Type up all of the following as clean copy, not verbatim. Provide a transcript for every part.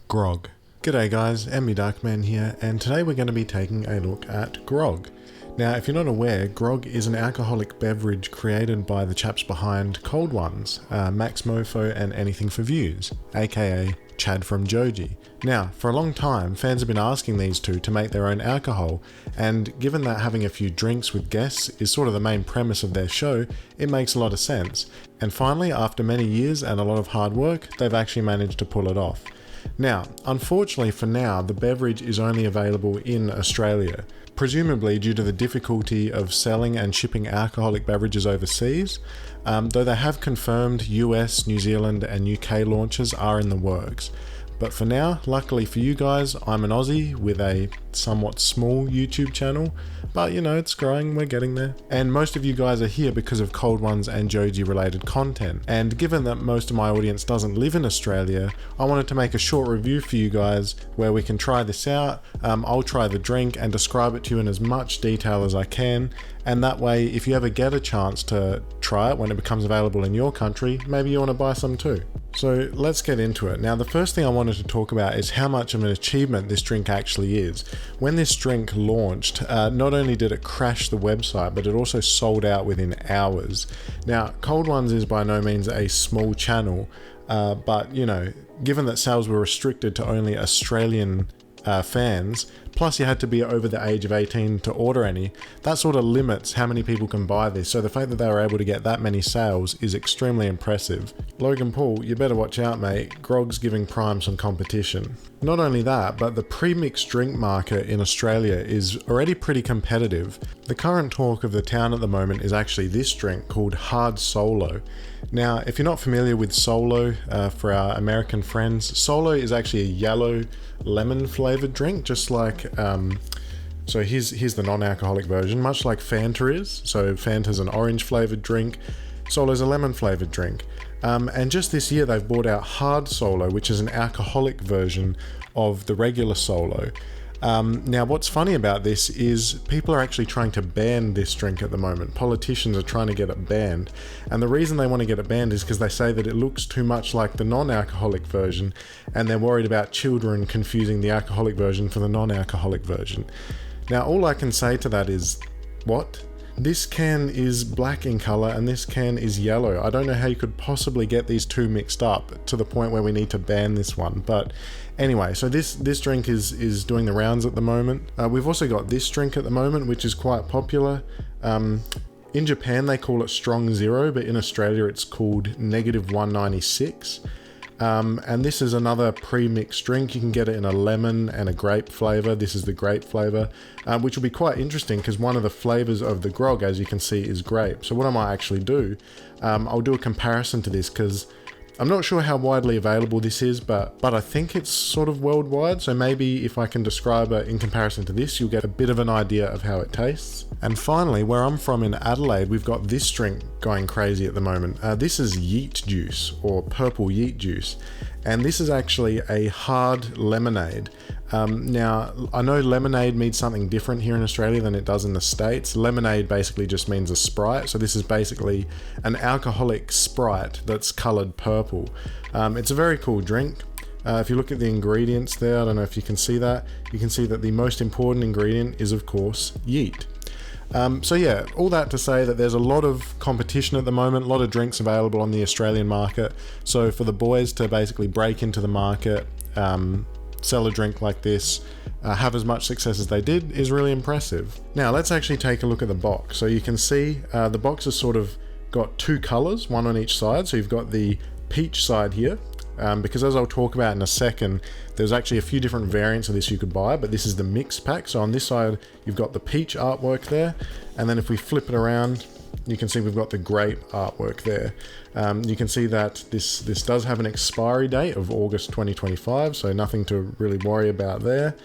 Grog. G'day guys, Emmy Darkman here, and today we're going to be taking a look at Grog. Now, if you're not aware, Grog is an alcoholic beverage created by the chaps behind Cold Ones, Max Mofo and Anything for Views, aka Chad from Joji. Now, for a long time, fans have been asking these two to make their own alcohol, and given that having a few drinks with guests is sort of the main premise of their show, it makes a lot of sense. And finally, after many years and a lot of hard work, they've actually managed to pull it off. Now, unfortunately for now, the beverage is only available in Australia, presumably due to the difficulty of selling and shipping alcoholic beverages overseas, though they have confirmed US, New Zealand and UK launches are in the works. But for now, luckily for you guys, I'm an Aussie with a somewhat small YouTube channel, but you know, it's growing, we're getting there. And most of you guys are here because of Cold Ones and Joji related content. And given that most of my audience doesn't live in Australia, I wanted to make a short review for you guys where we can try this out. I'll try the drink and describe it to you in as much detail as I can. And that way, if you ever get a chance to try it when it becomes available in your country, maybe you want to buy some too. So let's get into it. Now, the first thing I wanted to talk about is how much of an achievement this drink actually is. When this drink launched, not only did it crash the website, but it also sold out within hours. Now, Cold Ones is by no means a small channel, but you know, given that sales were restricted to only Australian fans, plus you had to be over the age of 18 to order any, that sort of limits how many people can buy this, so the fact that they were able to get that many sales is extremely impressive. Logan Paul, you better watch out mate, Grog's giving Prime some competition. Not only that, but the pre-mixed drink market in Australia is already pretty competitive. The current talk of the town at the moment is actually this drink called Hard Solo. Now, if you're not familiar with Solo, for our American friends, Solo is actually a yellow lemon flavored drink, just like, so here's the non-alcoholic version, much like Fanta is. So Fanta's an orange flavored drink, Solo's a lemon flavored drink. And just this year they've brought out Hard Solo, which is an alcoholic version of the regular Solo. Now, what's funny about this is people are actually trying to ban this drink at the moment. Politicians are trying to get it banned. And the reason they want to get it banned is because they say that it looks too much like the non-alcoholic version, and they're worried about children confusing the alcoholic version for the non-alcoholic version. Now, all I can say to that is, what? This can is black in color and this can is yellow. I don't know how you could possibly get these two mixed up to the point where we need to ban this one. But anyway, so this drink is doing the rounds at the moment. We've also got this drink at the moment, which is quite popular. In Japan, they call it Strong Zero, but in Australia, it's called -196. And this is another pre-mixed drink. You can get it in a lemon and a grape flavor. This is the grape flavor, which will be quite interesting because one of the flavors of the grog, as you can see, is grape. So what I might actually do, I'll do a comparison to this because I'm not sure how widely available this is, but I think it's sort of worldwide. So maybe if I can describe it in comparison to this, you'll get a bit of an idea of how it tastes. And finally, where I'm from in Adelaide, we've got this drink going crazy at the moment. This is yeet juice, or purple yeet juice. And this is actually a hard lemonade. Now, I know lemonade means something different here in Australia than it does in the States. Lemonade basically just means a Sprite. So this is basically an alcoholic Sprite that's colored purple. It's a very cool drink. If you look at the ingredients there, I don't know if you can see that. You can see that the most important ingredient is, of course, yeet. So yeah, all that to say that there's a lot of competition at the moment, a lot of drinks available on the Australian market. So for the boys to basically break into the market, sell a drink like this, have as much success as they did is really impressive. Now let's actually take a look at the box. So you can see the box has sort of got two colors, one on each side. So you've got the peach side here, because as I'll talk about in a second, there's actually a few different variants of this you could buy, but this is the mix pack. So on this side, you've got the peach artwork there. And then if we flip it around, you can see we've got the grape artwork there. You can see that this does have an expiry date of August 2025, so nothing to really worry about there.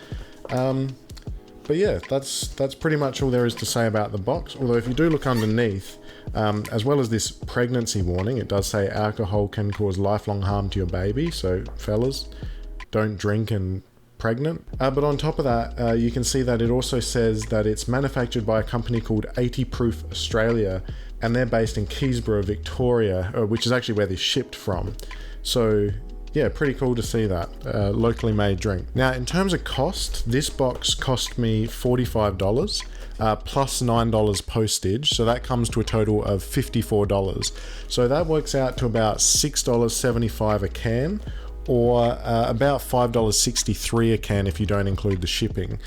But yeah, that's pretty much all there is to say about the box. Although if you do look underneath, as well as this pregnancy warning, it does say alcohol can cause lifelong harm to your baby. So fellas, don't drink and pregnant. But on top of that, you can see that it also says that it's manufactured by a company called 80 Proof Australia, and they're based in Keysborough, Victoria, which is actually where they're shipped from. So yeah, pretty cool to see that. Locally made drink. Now, in terms of cost, this box cost me $45 plus $9 postage. So that comes to a total of $54. So that works out to about $6.75 a can, or about $5.63 a can if you don't include the shipping.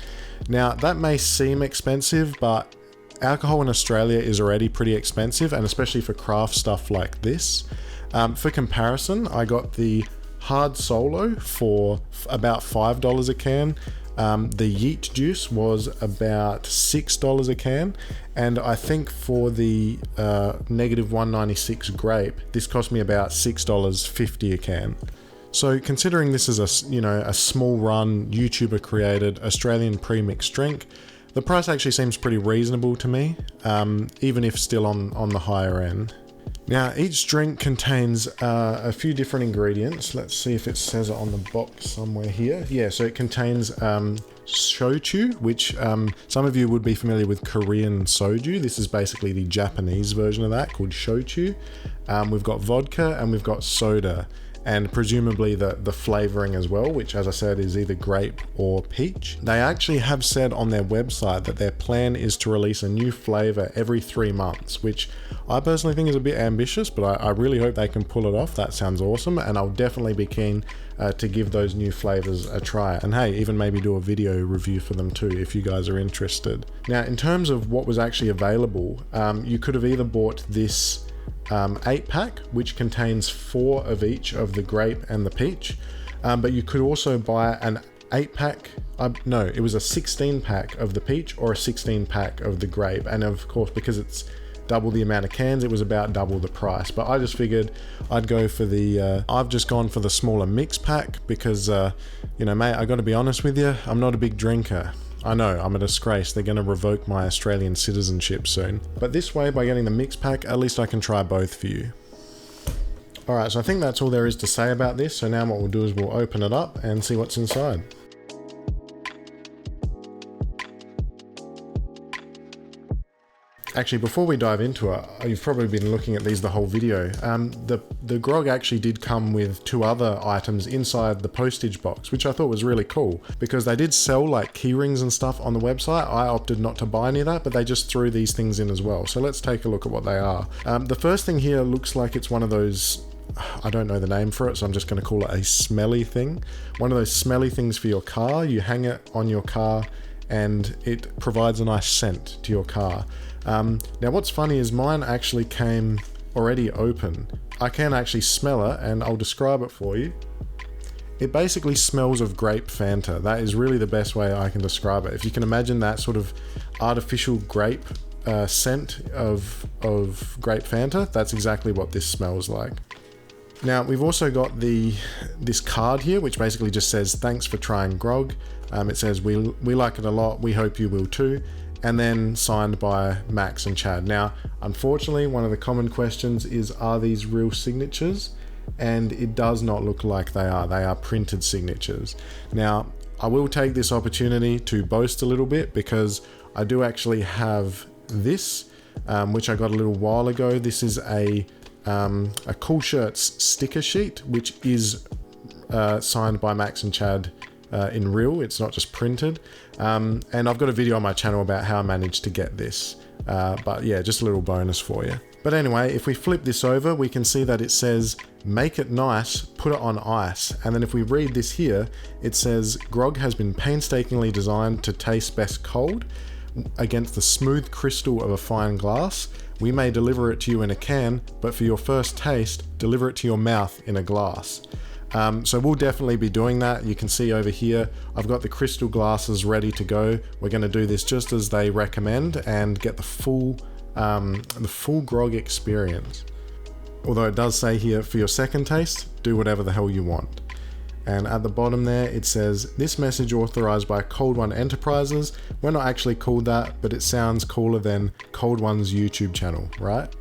Now, that may seem expensive, but alcohol in Australia is already pretty expensive, and especially for craft stuff like this. For comparison, I got the Hard Solo for about $5 a can. The Yeet Juice was about $6 a can, and I think for the negative 196 grape, this cost me about $6.50 a can. So considering this is a small run, YouTuber created Australian pre-mixed drink, the price actually seems pretty reasonable to me, even if still on the higher end. Now, each drink contains a few different ingredients. Let's see if it says it on the box somewhere here. Yeah, so it contains shochu, which some of you would be familiar with Korean soju. This is basically the Japanese version of that, called shochu. We've got vodka and we've got soda, and presumably the flavoring as well, which, as I said, is either grape or peach. They actually have said on their website that their plan is to release a new flavor every 3 months, which I personally think is a bit ambitious, but I really hope they can pull it off. That sounds awesome, and I'll definitely be keen to give those new flavors a try. And hey, even maybe do a video review for them too, if you guys are interested. Now, in terms of what was actually available, you could have either bought this 8-pack, which contains 4 of each of the grape and the peach, but you could also buy an 8-pack, no, it was a 16-pack of the peach or a 16-pack of the grape, and of course, because it's double the amount of cans, it was about double the price. But I just figured I'd go for I've just gone for the smaller mix pack because, mate, I gotta be honest with you, I'm not a big drinker. I know, I'm a disgrace. They're going to revoke my Australian citizenship soon. But this way, by getting the mix pack, at least I can try both for you. Alright, so I think that's all there is to say about this. So now what we'll do is we'll open it up and see what's inside. Actually, before we dive into it, you've probably been looking at these the whole video. The grog actually did come with 2 other items inside the postage box, which I thought was really cool because they did sell like key rings and stuff on the website. I opted not to buy any of that, but they just threw these things in as well. So let's take a look at what they are. The first thing here looks like it's one of those, I don't know the name for it, so I'm just going to call it a smelly thing. One of those smelly things for your car. You hang it on your car and it provides a nice scent to your car. Now what's funny is mine actually came already open. I can actually smell it and I'll describe it for you. It basically smells of grape Fanta. That is really the best way I can describe it. If you can imagine that sort of artificial grape scent of grape Fanta, that's exactly what this smells like. Now we've also got this card here, which basically just says thanks for trying grog. It says we like it a lot, we hope you will too, and then signed by Max and Chad. Now unfortunately, one of the common questions is, are these real signatures? And it does not look like they are printed signatures. Now I will take this opportunity to boast a little bit because I do actually have this, which I got a little while ago. This is a Cool Shirts sticker sheet, which is signed by Max and Chad in real. It's not just printed. And I've got a video on my channel about how I managed to get this. But yeah, just a little bonus for you. But anyway, if we flip this over, we can see that it says, make it nice, put it on ice. And then if we read this here, it says, grog has been painstakingly designed to taste best cold against the smooth crystal of a fine glass. We may deliver it to you in a can, but for your first taste, deliver it to your mouth in a glass. So we'll definitely be doing that. You can see over here, I've got the crystal glasses ready to go. We're going to do this just as they recommend and get the full grog experience. Although it does say here, for your second taste, do whatever the hell you want. And at the bottom there, it says, this message authorized by Cold One Enterprises. We're not actually called that, but it sounds cooler than Cold One's YouTube channel, right?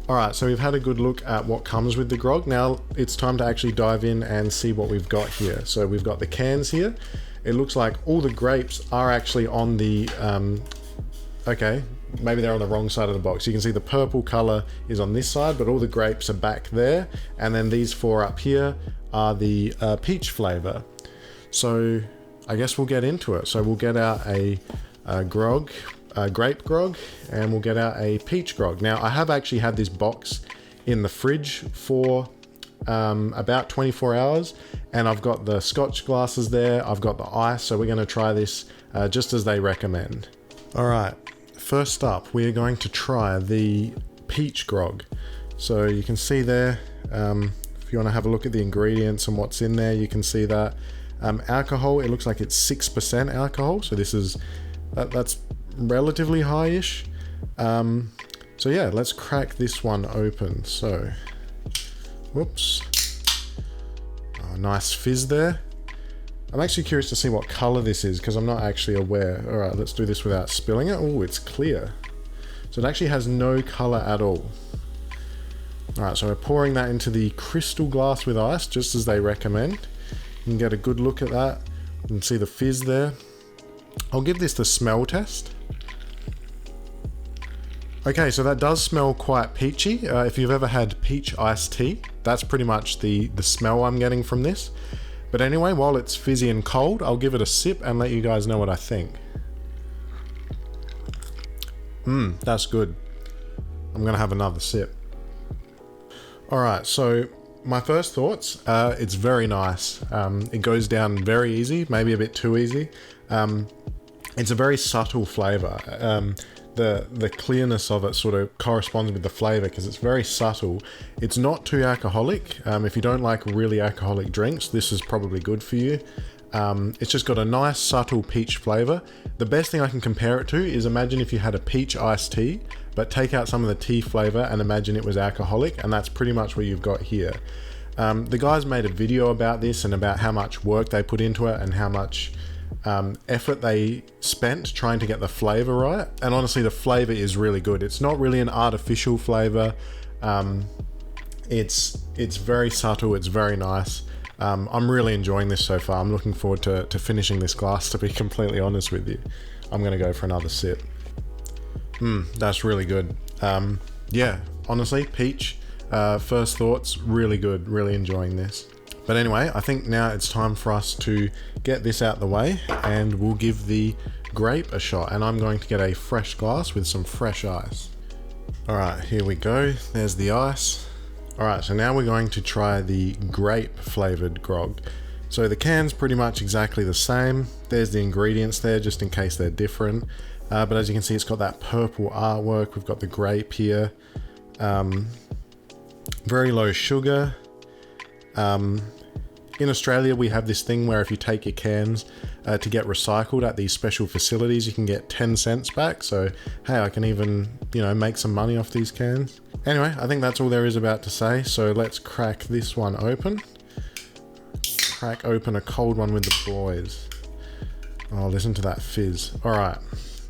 Alright, so we've had a good look at what comes with the grog. Now it's time to actually dive in and see what we've got here. So we've got the cans here. It looks like all the grapes are actually on the, okay, maybe they're on the wrong side of the box. You can see the purple color is on this side, but all the grapes are back there. And then these four up here are the peach flavor. So I guess we'll get into it. So we'll get out a grog, grape grog, and we'll get out a peach grog. Now I have actually had this box in the fridge for about 24 hours, and I've got the scotch glasses there, I've got the ice, so we're going to try this just as they recommend. Alright, first up we are going to try the peach grog. So you can see there, if you want to have a look at the ingredients and what's in there, you can see that alcohol, it looks like it's 6% alcohol, so this is that's relatively high-ish. So yeah, let's crack this one open. So whoops, oh, nice fizz there. I'm actually curious to see what color this is because I'm not actually aware. All right, let's do this without spilling it. Oh, it's clear. So it actually has no color at all. All right, so we're pouring that into the crystal glass with ice, just as they recommend. You can get a good look at that. You can see the fizz there. I'll give this the smell test. Okay, so that does smell quite peachy. If you've ever had peach iced tea, that's pretty much the smell I'm getting from this. But anyway, while it's fizzy and cold, I'll give it a sip and let you guys know what I think. That's good. I'm gonna have another sip. Alright, so my first thoughts, it's very nice. It goes down very easy, maybe a bit too easy. It's a very subtle flavor. The clearness of it sort of corresponds with the flavor because it's very subtle. It's not too alcoholic. If you don't like really alcoholic drinks, this is probably good for you. It's just got a nice subtle peach flavor. The best thing I can compare it to is imagine if you had a peach iced tea, but take out some of the tea flavor and imagine it was alcoholic, and that's pretty much what you've got here. The guys made a video about this and about how much work they put into it and how much effort they spent trying to get the flavor right, and honestly the flavor is really good. It's not really an artificial flavor. It's very subtle, it's very nice. I'm really enjoying this so far. I'm looking forward to finishing this glass, to be completely honest with you. I'm gonna go for another sip. That's really good. Yeah, honestly, peach, first thoughts, really good, really enjoying this. But anyway, I think now it's time for us to get this out the way and we'll give the grape a shot. And I'm going to get a fresh glass with some fresh ice. All right, here we go. There's the ice. All right, so now we're going to try the grape flavored grog. So the can's pretty much exactly the same. There's the ingredients there just in case they're different. But as you can see, it's got that purple artwork. We've got the grape here. Very low sugar. In Australia, we have this thing where if you take your cans to get recycled at these special facilities, you can get 10 cents back. So, hey, I can even, make some money off these cans. Anyway, I think that's all there is about to say. So let's crack this one open. Crack open a cold one with the boys. Oh, listen to that fizz. All right,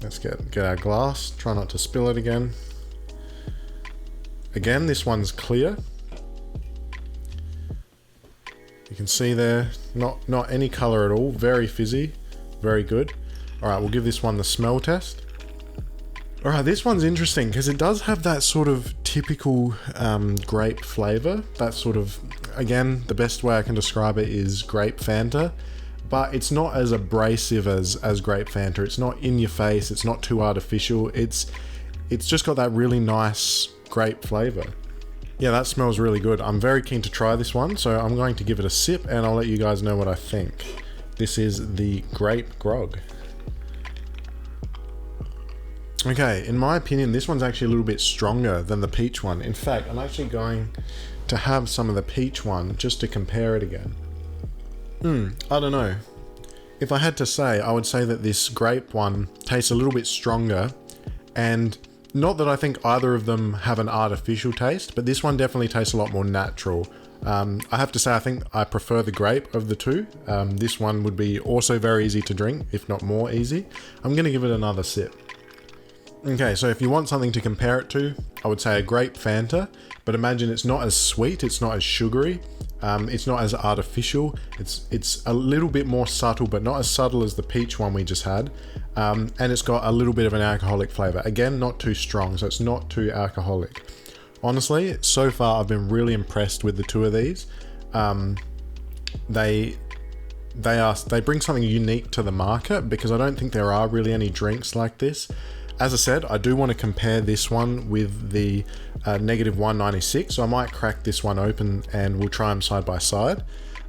let's get our glass. Try not to spill it again. Again, this one's clear. You can see there, not any color at all, very fizzy, very good. All right, we'll give this one the smell test. All right, this one's interesting because it does have that sort of typical grape flavor. That sort of, again, the best way I can describe it is grape Fanta, but it's not as abrasive as grape Fanta. It's not in your face, it's not too artificial. It's just got that really nice grape flavor. Yeah, that smells really good. I'm very keen to try this one, so I'm going to give it a sip and I'll let you guys know what I think. This is the grape grog. Okay, in my opinion, this one's actually a little bit stronger than the peach one. In fact, I'm actually going to have some of the peach one just to compare it again. I don't know. If I had to say, I would say that this grape one tastes a little bit stronger, and not that I think either of them have an artificial taste, but this one definitely tastes a lot more natural. I have to say, I think I prefer the grape of the two. This one would be also very easy to drink, if not more easy. I'm going to give it another sip. Okay, so if you want something to compare it to, I would say a grape Fanta, but imagine it's not as sweet, it's not as sugary. It's not as artificial. It's a little bit more subtle, but not as subtle as the peach one we just had. And it's got a little bit of an alcoholic flavor. Again, not too strong, so it's not too alcoholic. Honestly, so far I've been really impressed with the two of these. They bring something unique to the market, because I don't think there are really any drinks like this. As I said, I do want to compare this one with the -196, so I might crack this one open and we'll try them side by side.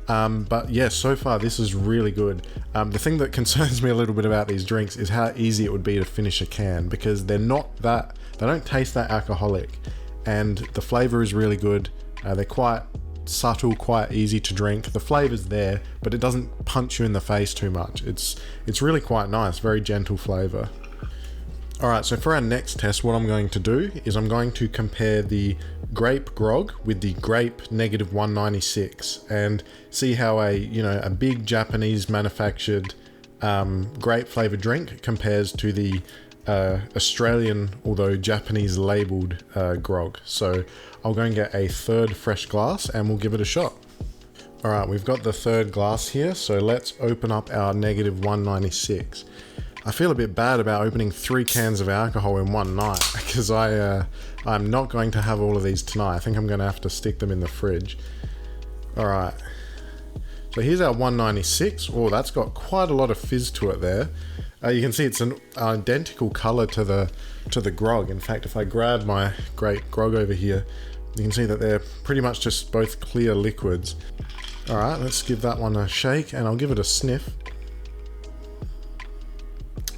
But yeah, so far this is really good. The thing that concerns me a little bit about these drinks is how easy it would be to finish a can, because they don't taste that alcoholic, and the flavor is really good. They're quite subtle, quite easy to drink. The flavor's there, but it doesn't punch you in the face too much. It's really quite nice, very gentle flavor. Alright, so for our next test, what I'm going to do is I'm going to compare the grape grog with the grape -196 and see how a big Japanese manufactured grape flavored drink compares to the Australian, although Japanese labeled grog. So I'll go and get a third fresh glass and we'll give it a shot. Alright, we've got the third glass here, so let's open up our -196. I feel a bit bad about opening 3 cans of alcohol in one night, because I'm not going to have all of these tonight. I think I'm going to have to stick them in the fridge. Alright, so here's our 196. Oh, that's got quite a lot of fizz to it there. You can see it's an identical colour to the grog. In fact, if I grab my great grog over here, you can see that they're pretty much just both clear liquids. Alright, let's give that one a shake and I'll give it a sniff.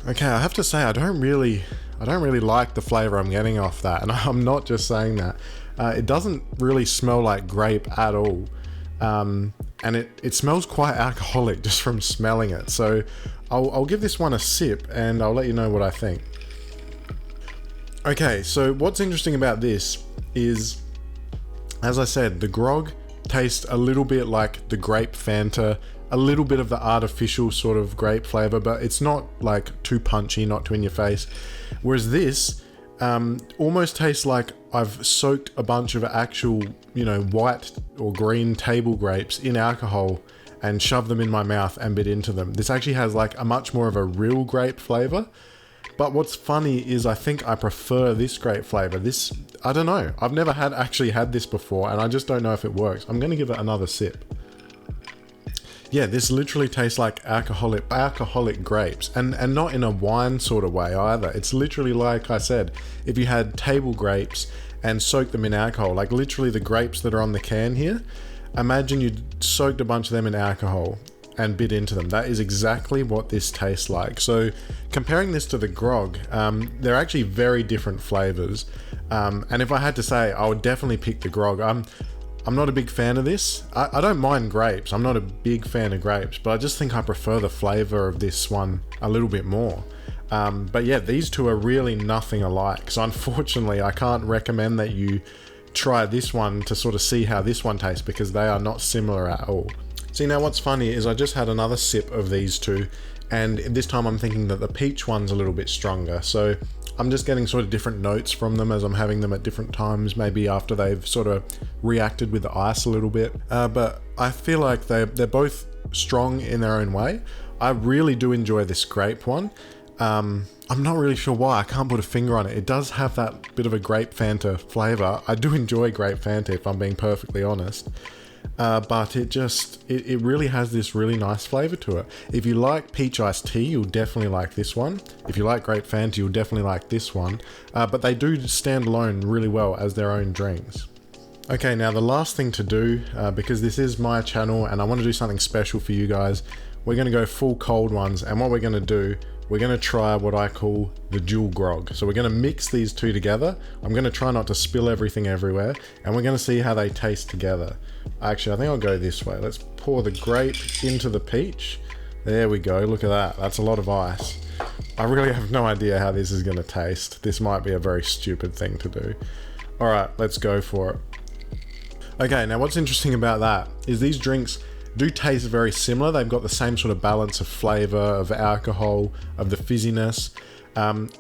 Okay, I have to say I don't really like the flavour I'm getting off that, and I'm not just saying that. It doesn't really smell like grape at all, and it smells quite alcoholic just from smelling it. So I'll give this one a sip and I'll let you know what I think. Okay, so what's interesting about this is, as I said, the grog tastes a little bit like the grape Fanta, a little bit of the artificial sort of grape flavor, but it's not like too punchy, not too in your face. Whereas this almost tastes like I've soaked a bunch of actual, white or green table grapes in alcohol and shoved them in my mouth and bit into them. This actually has like a much more of a real grape flavor. But what's funny is I think I prefer this grape flavor. This, I don't know. I've never actually had this before, and I just don't know if it works. I'm gonna give it another sip. Yeah, this literally tastes like alcoholic grapes, and not in a wine sort of way either. It's literally, like I said, if you had table grapes and soaked them in alcohol, like literally the grapes that are on the can here, imagine you soaked a bunch of them in alcohol and bit into them. That is exactly what this tastes like. So comparing this to the grog, they're actually very different flavors. And if I had to say, I would definitely pick the grog. I'm not a big fan of this. I don't mind grapes. I'm not a big fan of grapes, but I just think I prefer the flavor of this one a little bit more. But yeah, these two are really nothing alike. So unfortunately, I can't recommend that you try this one to sort of see how this one tastes, because they are not similar at all. See, now what's funny is I just had another sip of these two, and this time I'm thinking that the peach one's a little bit stronger. So I'm just getting sort of different notes from them as I'm having them at different times, maybe after they've sort of reacted with the ice a little bit. But I feel like they're both strong in their own way. I really do enjoy this grape one. I'm not really sure why, I can't put a finger on it. It does have that bit of a grape Fanta flavor. I do enjoy grape Fanta, if I'm being perfectly honest. But it really has this really nice flavor to it. If you like peach iced tea, you'll definitely like this one. If you like grape Fanta, you'll definitely like this one. But they do stand alone really well as their own drinks. Okay, now the last thing to do, because this is my channel and I want to do something special for you guys, we're going to go full cold ones. And what we're going to do, we're going to try what I call the dual grog. So we're going to mix these two together. I'm going to try not to spill everything everywhere, and we're going to see how they taste together. Actually, I think I'll go this way. Let's pour the grape into the peach. There we go. Look at that. That's a lot of ice. I really have no idea how this is going to taste. This might be a very stupid thing to do. All right, let's go for it. Okay, now what's interesting about that is these drinks do taste very similar. They've got the same sort of balance of flavor, of alcohol, of the fizziness.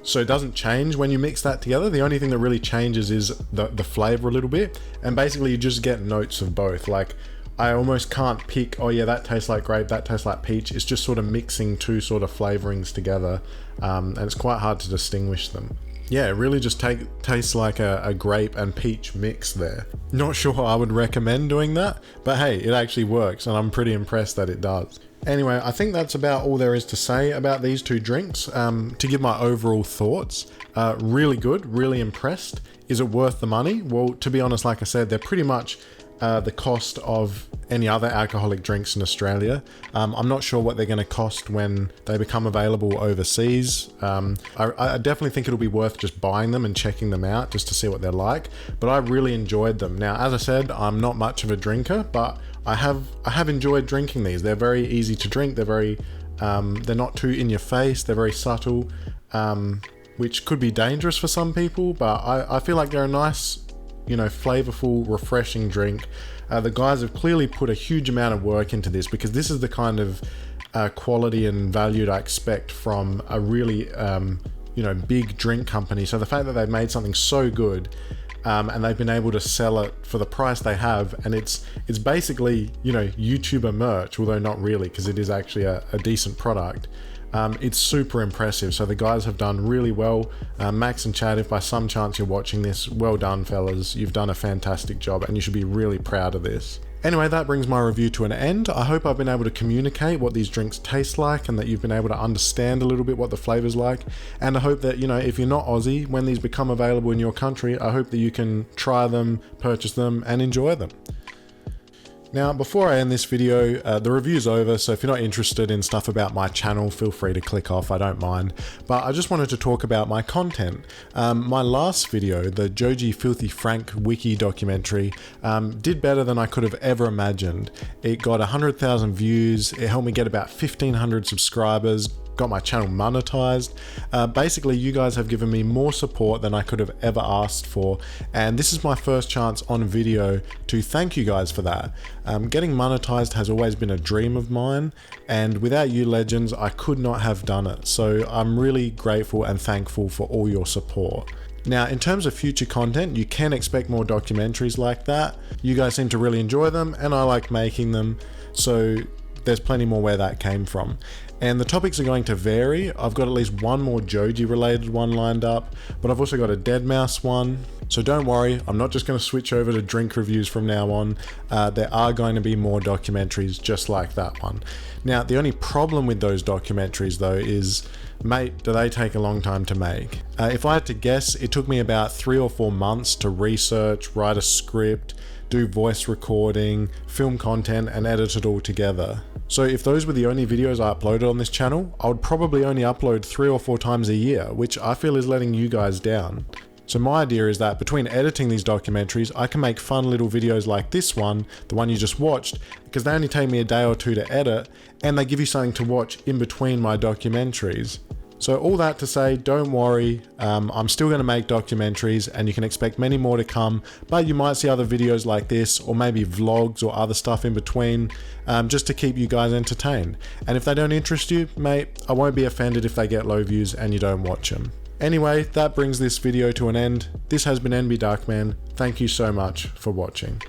So it doesn't change when you mix that together. The only thing that really changes is the flavor a little bit. And basically you just get notes of both. Like, I almost can't pick, oh yeah, that tastes like grape, that tastes like peach. It's just sort of mixing two sort of flavorings together, and it's quite hard to distinguish them. Yeah, it really just tastes like a grape and peach mix there. Not sure I would recommend doing that, but hey, it actually works, and I'm pretty impressed that it does. Anyway, I think that's about all there is to say about these two drinks. To give my overall thoughts, really good, really impressed. Is it worth the money? Well, to be honest, like I said, they're pretty much the cost of any other alcoholic drinks in Australia. I'm not sure what they're going to cost when they become available overseas. I definitely think it'll be worth just buying them and checking them out just to see what they're like, but I really enjoyed them. Now, as I said, I'm not much of a drinker, but I have enjoyed drinking these. They're very easy to drink. They're not too in your face. They're very subtle, which could be dangerous for some people, but I feel like they're a nice, flavorful, refreshing drink. The guys have clearly put a huge amount of work into this, because this is the kind of quality and value that I expect from a really, big drink company. So the fact that they've made something so good, and they've been able to sell it for the price they have, and it's basically, YouTuber merch, although not really, because it is actually a decent product. It's super impressive. So the guys have done really well. Max and Chad, if by some chance you're watching this, well done, fellas. You've done a fantastic job, and you should be really proud of this. Anyway, that brings my review to an end. I hope I've been able to communicate what these drinks taste like, and that you've been able to understand a little bit what the flavors like. And I hope that, if you're not Aussie, when these become available in your country, I hope that you can try them, purchase them, and enjoy them. Now, before I end this video, the review's over, so if you're not interested in stuff about my channel, feel free to click off, I don't mind. But I just wanted to talk about my content. My last video, the Joji Filthy Frank wiki documentary, did better than I could have ever imagined. It got 100,000 views, it helped me get about 1,500 subscribers, got my channel monetized. Basically, you guys have given me more support than I could have ever asked for, and this is my first chance on video to thank you guys for that. Getting monetized has always been a dream of mine, and without you legends, I could not have done it. So I'm really grateful and thankful for all your support. Now, in terms of future content, you can expect more documentaries like that. You guys seem to really enjoy them, and I like making them, so there's plenty more where that came from. And the topics are going to vary. I've got at least one more Joji related one lined up, but I've also got a Deadmau5 one. So don't worry, I'm not just going to switch over to drink reviews from now on. There are going to be more documentaries just like that one. Now, the only problem with those documentaries though is, mate, do they take a long time to make? If I had to guess, it took me about 3 or 4 months to research, write a script, do voice recording, film content, and edit it all together. So if those were the only videos I uploaded on this channel, I would probably only upload 3 or 4 times a year, which I feel is letting you guys down. So my idea is that between editing these documentaries, I can make fun little videos like this one, the one you just watched, because they only take me a day or two to edit, and they give you something to watch in between my documentaries. So all that to say, don't worry, I'm still going to make documentaries, and you can expect many more to come, but you might see other videos like this, or maybe vlogs or other stuff in between, just to keep you guys entertained. And if they don't interest you, mate, I won't be offended if they get low views and you don't watch them. Anyway, that brings this video to an end. This has been NB Darkman. Thank you so much for watching.